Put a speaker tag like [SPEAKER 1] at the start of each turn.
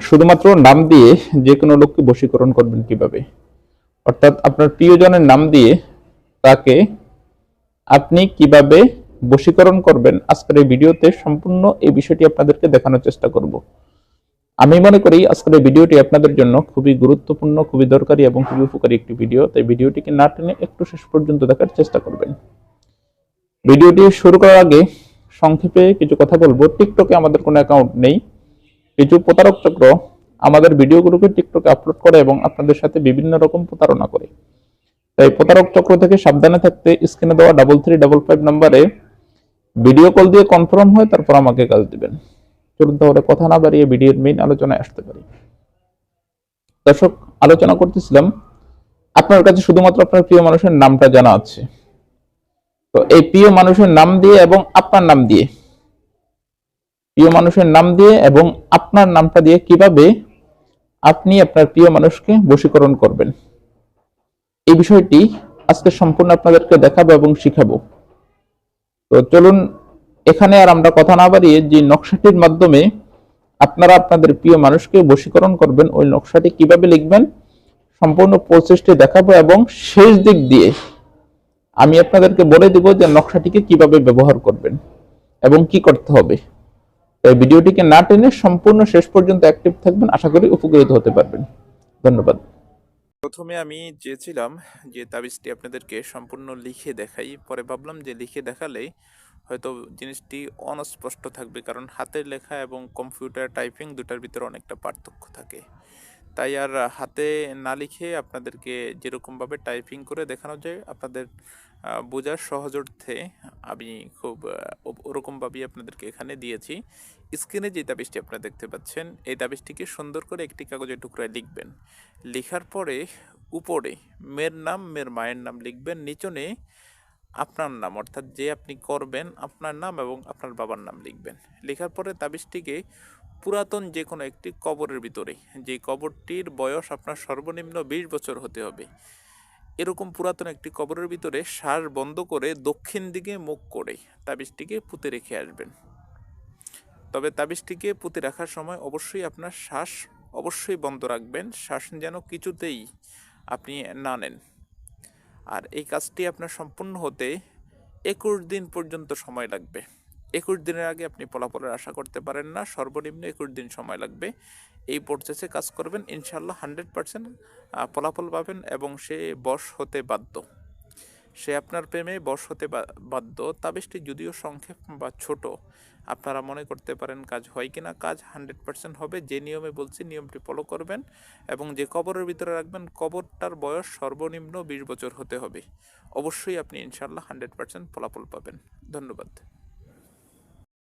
[SPEAKER 1] শুধুমাত্র নাম দিয়ে যে কোনো লোককে বশীকরণ করবেন কিভাবে, অর্থাৎ আপনার প্রিয়জনের নাম দিয়ে তাকে আপনি কিভাবে বশীকরণ করবেন, আজকের এই ভিডিওতে সম্পূর্ণ এই বিষয়টি আপনাদেরকে দেখানোর চেষ্টা করব। আমি মনে করি আজকের এই ভিডিওটি আপনাদের জন্য খুবই গুরুত্বপূর্ণ, খুবই দরকারি এবং খুবই উপকারী একটি ভিডিও। তাই ভিডিওটিকে না টেনে একটু শেষ পর্যন্ত দেখার চেষ্টা করবেন। ভিডিওটি শুরু করার আগে সংক্ষেপে কিছু কথা বলবো। টিকটকে আমাদের কোনো অ্যাকাউন্ট নেই। কিছু প্রতারক চক্র আমাদের ভিডিওগুলোকে টিকটকে আপলোড করে এবং আপনাদের সাথে বিভিন্ন রকম প্রতারণা করে। তাই প্রতারক চক্র থেকে সাবধানে থাকতে স্ক্রিনে দেওয়া 3355 নম্বরে ভিডিও কল দিয়ে কনফার্ম হয়, তারপর আমাকে কাজ দিবেন। চলুন তাহলে কথা না বাড়িয়ে ভিডিওর মেইন আলোচনায় আসতে পারি। দর্শক, আলোচনা করতেছিলাম আপনার কাছে শুধুমাত্র আপনার প্রিয় মানুষের নামটা জানা আছে। তো এই প্রিয় মানুষের নাম দিয়ে এবং আপনার নাম দিয়ে, প্রিয় মানুষের নাম দিয়ে এবং আপনার নামটা দিয়ে কিভাবে আপনি আপনার প্রিয় মানুষকে বশীকরণ করবেন, এই বিষয়টি আজকে সম্পূর্ণ আপনাদেরকে দেখাবো এবং শিখাবো। তো চলুন, এখানে আর আমরা কথা না বাড়িয়ে যে নকশাটির মাধ্যমে আপনারা আপনাদের প্রিয় মানুষকে বশীকরণ করবেন, ওই নকশাটি কিভাবে লিখবেন সম্পূর্ণ প্রসেসটি দেখাবো এবং শেষ দিক দিয়ে আমি আপনাদেরকে বলে দিব যে নকশাটিকে কিভাবে ব্যবহার করবেন এবং কি করতে হবে। তাই ভিডিওটিকে না টেনে সম্পূর্ণ শেষ পর্যন্ত অ্যাক্টিভ থাকবেন, আশা করি উপকৃত হতে পারবেন। ধন্যবাদ।
[SPEAKER 2] প্রথমে আমি চেয়েছিলাম যে তাবিজটি আপনাদেরকে সম্পূর্ণ লিখে দেখাই, পরে ভাবলাম যে লিখে দেখালে হয়তো জিনিসটি অনস্পষ্ট থাকবে, কারণ হাতের লেখা এবং কম্পিউটার টাইপিং দুটার ভিতরে অনেকটা পার্থক্য থাকে। তাই আর হাতে না লিখে আপনাদেরকে যেরকমভাবে টাইপিং করে দেখানো যায় আপনাদের বোঝার সহজার্থে আমি খুব ওরকমভাবেই আপনাদেরকে এখানে দিয়েছি। স্ক্রিনে যে তাবিজটি আপনারা দেখতে পাচ্ছেন, এই তাবিজটিকে সুন্দর করে একটি কাগজের টুকরায় লিখবেন। লেখার পরে উপরে মেয়ের নাম, মেয়ের মায়ের নাম লিখবেন, নিচনে আপনার নাম অর্থাৎ যে আপনি করবেন আপনার নাম এবং আপনার বাবার নাম লিখবেন। লেখার পরে তাবিজটিকে পুরাতন যে কোনো একটি কবরের ভিতরে, যে কবরটির বয়স আপনার সর্বনিম্ন 20 বছর হতে হবে, এরকম পুরাতন একটি কবরের ভিতরে শ্বাস বন্ধ করে দক্ষিণ দিকে মুখ করে তাবিজটিকে পুঁতে রেখে আসবেন। তবে তাবিজটিকে পুঁতে রাখার সময় অবশ্যই আপনার শ্বাস অবশ্যই বন্ধ রাখবেন, শ্বাস যেন কিছুতেই আপনি না নেন। আর এই কাজটি আপনার সম্পূর্ণ হতে 21 দিন পর্যন্ত সময় লাগবে। 21 দিনের আগে আপনি ফলাফলের আশা করতে পারেন না, সর্বনিম্ন 21 দিন সময় লাগবে। এই প্রসেসে কাজ করবেন, ইনশাল্লাহ 100% ফলাফল পাবেন এবং সে বশ হতে বাধ্য, সে আপনার প্রেমে বশ হতে বাধ্য। তাবিজটি যদিও সংক্ষেপ বা ছোট, আপনারা মনে করতে পারেন কাজ হয় কিনা, কাজ 100% হবে। যে নিয়মে বলছি নিয়মটি ফলো করবেন এবং যে কবরের ভিতরে রাখবেন কবরটার বয়স সর্বনিম্ন 20 বছর হতে হবে। অবশ্যই আপনি ইনশাল্লাহ 100% ফলাফল পাবেন। ধন্যবাদ।